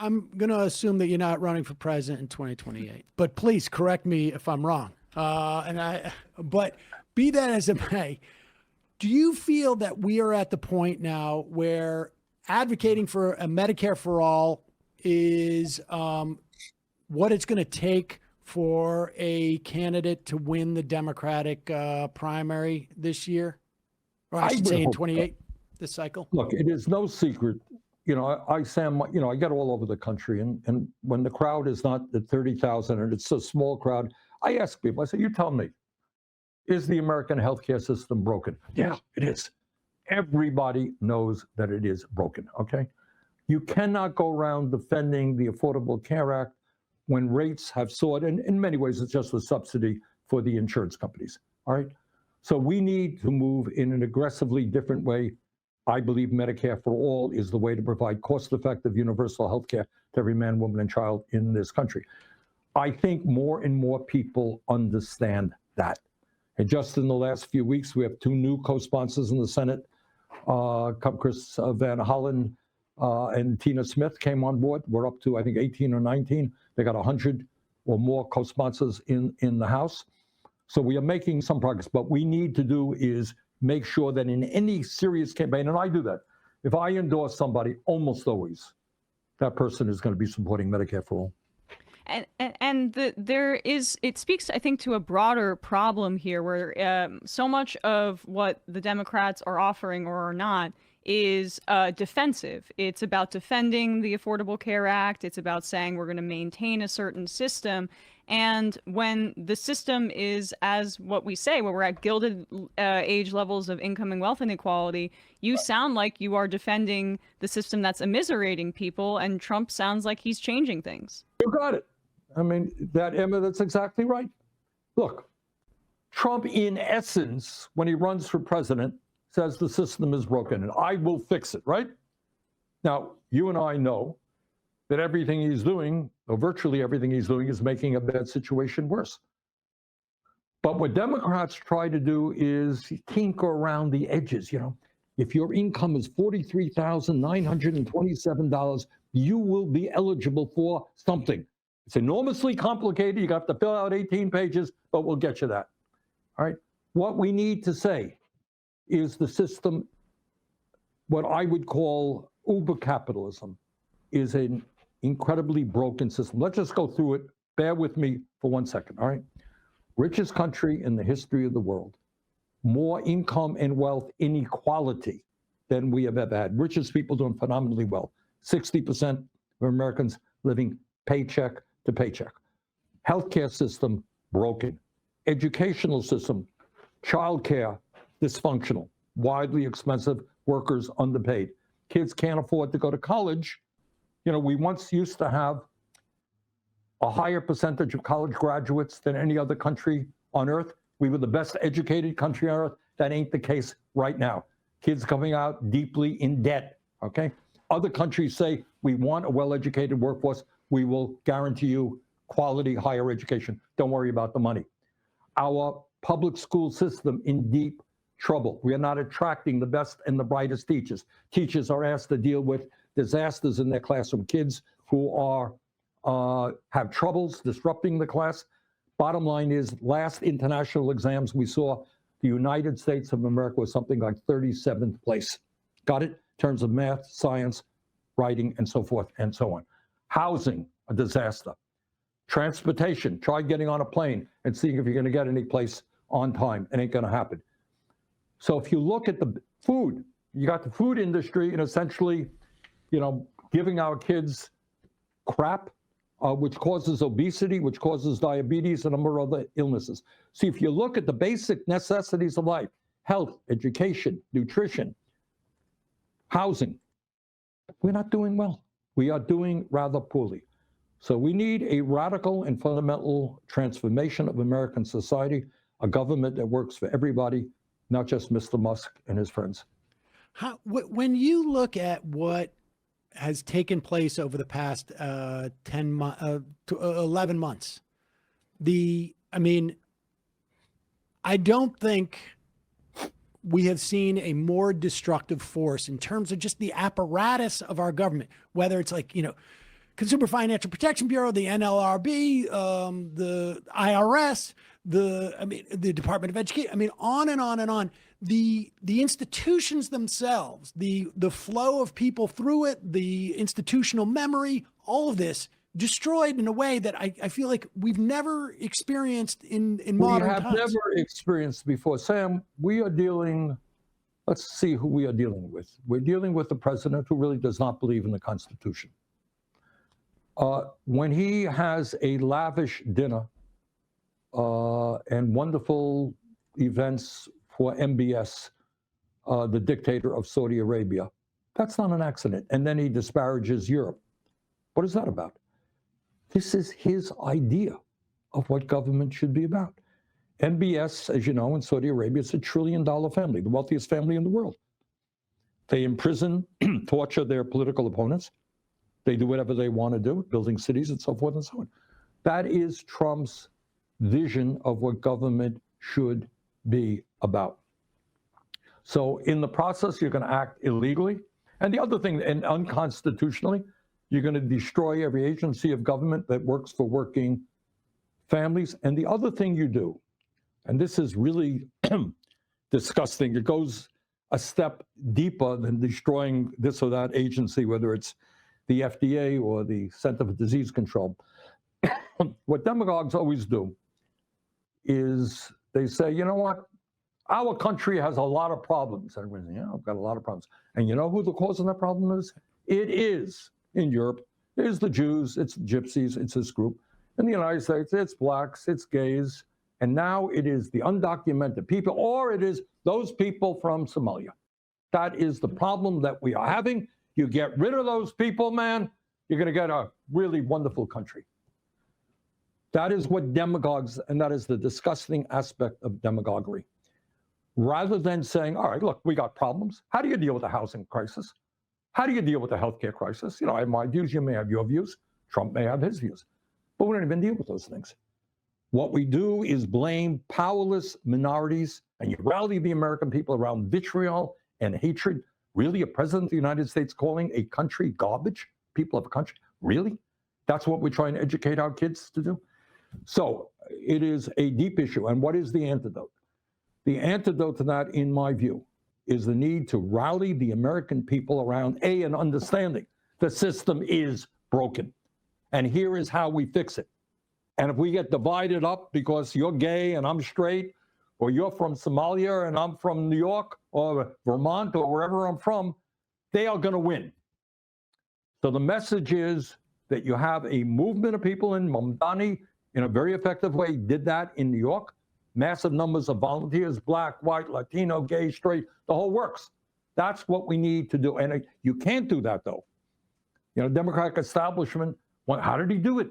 I'm going to assume that you're not running for president in 2028, but please correct me if I'm wrong. But be that as it may, do you feel that we are at the point now where advocating for a Medicare for all is what it's going to take for a candidate to win the Democratic primary this year? Or I should say in 28, this cycle? Look, it is no secret. Sam, I get all over the country, and when the crowd is not at 30,000 and it's a small crowd, I ask people, I say, you tell me, is the American healthcare system broken? Yeah, it is. Everybody knows that it is broken, okay? You cannot go around defending the Affordable Care Act when rates have soared, and in many ways it's just a subsidy for the insurance companies, all right? So we need to move in an aggressively different way. I believe Medicare for all is the way to provide cost-effective universal health care to every man, woman, and child in this country. I think more and more people understand that. And just in the last few weeks, we have 2 new co-sponsors in the Senate. Chris Van Hollen and Tina Smith came on board. We're up to, I think, 18 or 19. They got 100 or more co-sponsors in the House. So we are making some progress. But what we need to do is make sure that in any serious campaign, and I do that, if I endorse somebody, almost always, that person is going to be supporting Medicare for all. It speaks, I think, to a broader problem here where so much of what the Democrats are offering or are not is defensive. It's about defending the Affordable Care Act. It's about saying we're going to maintain a certain system. And when the system is, as what we say, where we're at gilded age levels of income and wealth inequality, you sound like you are defending the system that's immiserating people, and Trump sounds like he's changing things. You got it. I mean, Emma, that's exactly right. Look, Trump, in essence, when he runs for president, says the system is broken and I will fix it, right? Now, you and I know that everything he's doing, or virtually everything he's doing, is making a bad situation worse. But what Democrats try to do is tinker around the edges. If your income is $43,927, you will be eligible for something. It's enormously complicated. You have to fill out 18 pages, but we'll get you that. All right. What we need to say is the system, what I would call uber capitalism, is an incredibly broken system. Let's just go through it. Bear with me for 1 second, all right? Richest country in the history of the world. More income and wealth inequality than we have ever had. Richest people doing phenomenally well. 60% of Americans living paycheck to paycheck. Healthcare system broken. Educational system, childcare dysfunctional, widely expensive, workers underpaid. Kids can't afford to go to college. We once used to have a higher percentage of college graduates than any other country on earth. We were the best educated country on earth. That ain't the case right now. Kids coming out deeply in debt, okay? Other countries say, we want a well-educated workforce. We will guarantee you quality higher education. Don't worry about the money. Our public school system in deep trouble. We are not attracting the best and the brightest teachers. Teachers are asked to deal with disasters in their classroom. Kids who are have troubles disrupting the class. Bottom line is, last international exams we saw, the United States of America was something like 37th place. Got it? In terms of math, science, writing, and so forth and so on. Housing, a disaster. Transportation, try getting on a plane and seeing if you're going to get any place on time. It ain't going to happen. So if you look at the food, you got the food industry and essentially, giving our kids crap, which causes obesity, which causes diabetes, and a number of other illnesses. See, if you look at the basic necessities of life, health, education, nutrition, housing, we're not doing well. We are doing rather poorly. So we need a radical and fundamental transformation of American society, a government that works for everybody, not just Mr. Musk and his friends. When you look at what has taken place over the past 11 months, I don't think we have seen a more destructive force in terms of just the apparatus of our government, whether it's Consumer Financial Protection Bureau, the NLRB, the IRS, the Department of Education. I mean, on and on and on. The institutions themselves, the flow of people through it, the institutional memory, all of this destroyed in a way that I feel like we've never experienced in modern times. We have never experienced before. Sam, we are dealing, let's see who we are dealing with. We're dealing with the president who really does not believe in the Constitution. When he has a lavish dinner and wonderful events for MBS, the dictator of Saudi Arabia, that's not an accident. And then he disparages Europe. What is that about? This is his idea of what government should be about. MBS, as you know, in Saudi Arabia, it's $1 trillion family, the wealthiest family in the world. They imprison, torture their political opponents. They do whatever they want to do, building cities and so forth and so on. That is Trump's vision of what government should be about. So in the process, you're going to act illegally. And the other thing, and unconstitutionally, you're going to destroy every agency of government that works for working families. And the other thing you do, and this is really disgusting, it goes a step deeper than destroying this or that agency, whether it's the FDA or the Center for Disease Control. What demagogues always do is they say, you know what? Our country has a lot of problems. Everybody's saying, yeah, I've got a lot of problems. And you know who the cause of that problem is? It is in Europe. It is the Jews, it's the gypsies, it's this group. In the United States, it's blacks, it's gays. And now it is the undocumented people, or it is those people from Somalia. That is the problem that we are having. You get rid of those people, man, you're going to get a really wonderful country. That is what demagogues, and that is the disgusting aspect of demagoguery. Rather than saying, all right, look, we got problems. How do you deal with the housing crisis? How do you deal with the healthcare crisis? You know, I have my views, you may have your views, Trump may have his views, but we don't even deal with those things. What we do is blame powerless minorities, and you rally the American people around vitriol and hatred. Really, a president of the United States calling a country garbage? People of a country? Really? That's what we're trying to educate our kids to do? So it is a deep issue. And what is the antidote? The antidote to that, in my view, is the need to rally the American people around an understanding. The system is broken. And here is how we fix it. And if we get divided up because you're gay and I'm straight, or you're from Somalia and I'm from New York or Vermont or wherever I'm from, they are going to win. So the message is that you have a movement of people, in Mamdani, in a very effective way, did that in New York. Massive numbers of volunteers, black, white, Latino, gay, straight, the whole works. That's what we need to do. And you can't do that, though. You know, Democratic establishment, well, how did he do it?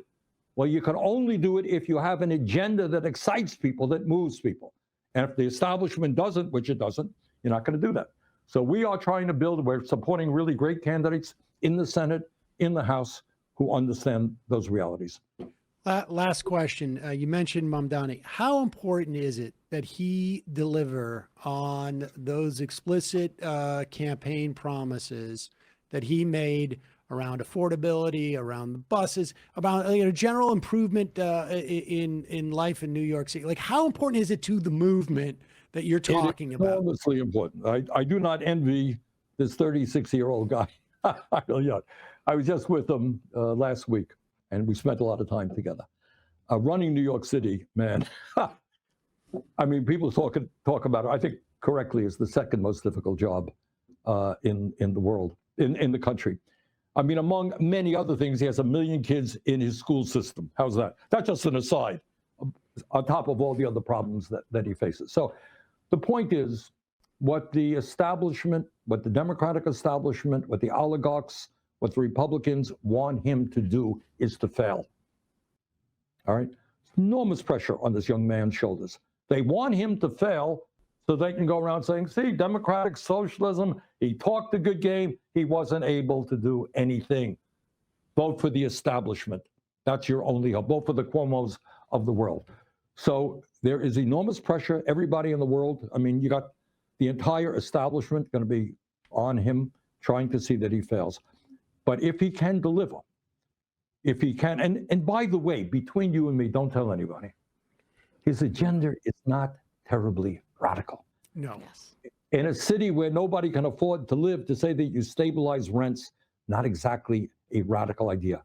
Well, you can only do it if you have an agenda that excites people, that moves people. And if the establishment doesn't, which it doesn't, you're not going to do that. So we are trying to build, we're supporting really great candidates in the Senate, in the House, who understand those realities. Last question. You mentioned Mamdani. How important is it that he deliver on those explicit campaign promises that he made around affordability, around the buses, about general improvement in life in New York City? Like, how important is it to the movement that you're talking about? Enormously important. I do not envy this 36-year-old guy. I really don't. I was just with him last week, and we spent a lot of time together. Running New York City, man, I mean, people talk about it, I think correctly, is the second most difficult job in the world, in the country. I mean, among many other things, he has 1 million kids in his school system. How's that? That's just an aside, on top of all the other problems that he faces. So the point is, what the establishment, what the Democratic establishment, what the oligarchs, what the Republicans want him to do is to fail. All right? Enormous pressure on this young man's shoulders. They want him to fail so they can go around saying, see, democratic socialism, he talked a good game, he wasn't able to do anything. Vote for the establishment. That's your only hope. Vote for the Cuomos of the world. So there is enormous pressure. Everybody in the world, I mean, you got the entire establishment going to be on him, trying to see that he fails. But if he can deliver, if he can. And by the way, between you and me, don't tell anybody. His agenda is not terribly radical. No. Yes. In a city where nobody can afford to live, to say that you stabilize rents, not exactly a radical idea.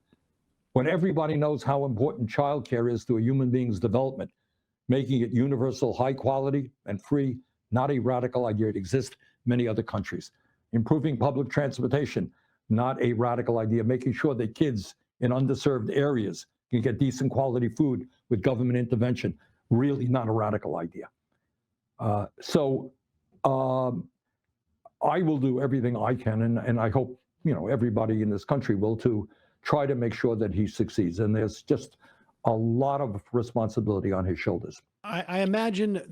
When everybody knows how important childcare is to a human being's development, making it universal, high quality, and free, not a radical idea. It exists in many other countries. Improving public transportation, not a radical idea. Making sure that kids in underserved areas can get decent quality food with government intervention, really not a radical idea. I will do everything I can, and I hope everybody in this country will, to try to make sure that he succeeds. And there's just a lot of responsibility on his shoulders. I imagine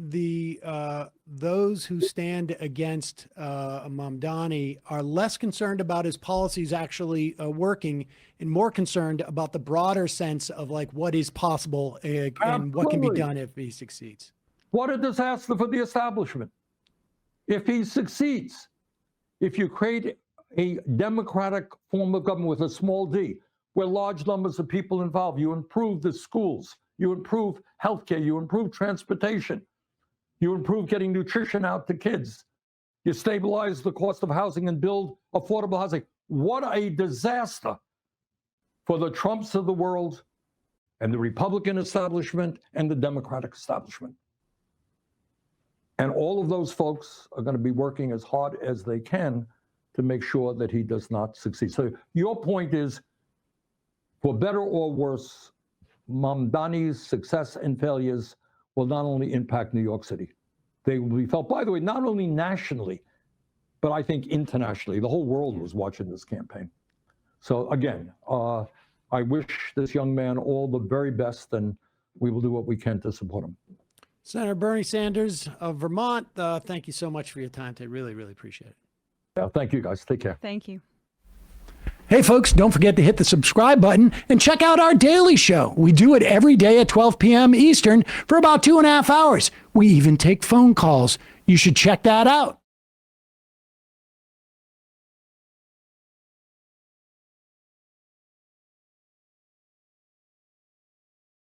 those who stand against Mamdani are less concerned about his policies actually working, and more concerned about the broader sense of like what is possible and what can be done if he succeeds. What a disaster for the establishment. If he succeeds, if you create a democratic form of government with a small d, where large numbers of people involved, you improve the schools, you improve healthcare, you improve transportation, you improve getting nutrition out to kids, you stabilize the cost of housing and build affordable housing. What a disaster for the Trumps of the world and the Republican establishment and the Democratic establishment. And all of those folks are going to be working as hard as they can to make sure that he does not succeed. So your point is, for better or worse, Mamdani's success and failures will not only impact New York City, they will be felt, by the way, not only nationally, but I think internationally. The whole world was watching this campaign. So again, I wish this young man all the very best, and we will do what we can to support him. Senator Bernie Sanders of Vermont, thank you so much for your time today. Really, really appreciate it. Yeah, thank you, guys. Take care. Thank you. Hey, folks, don't forget to hit the subscribe button and check out our daily show. We do it every day at 12 p.m. Eastern for about 2.5 hours. We even take phone calls. You should check that out.